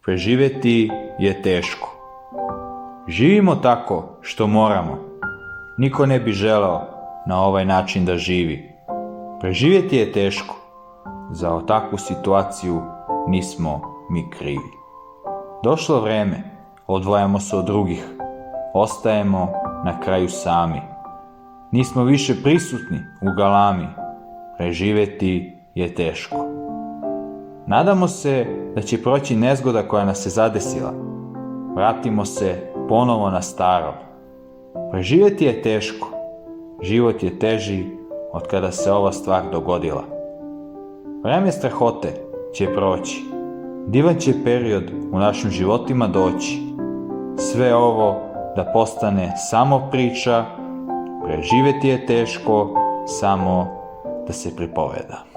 Preživjeti je teško. Živimo tako što moramo. Niko ne bi želeo na ovaj način da živi. Preživjeti je teško. Za takvu situaciju nismo mi krivi. Došlo vrijeme, odvajamo se od drugih. Ostajemo na kraju sami. Nismo više prisutni u galami. Preživjeti je teško. Nadamo se da će proći nezgoda koja nas je zadesila. Vratimo se ponovo na staro. Preživjeti je teško. Život je teži od kada se ova stvar dogodila. Vreme strahote će proći. Divan će period u našim životima doći. Sve ovo da postane samo priča. Preživjeti je teško, samo da se pripoveda.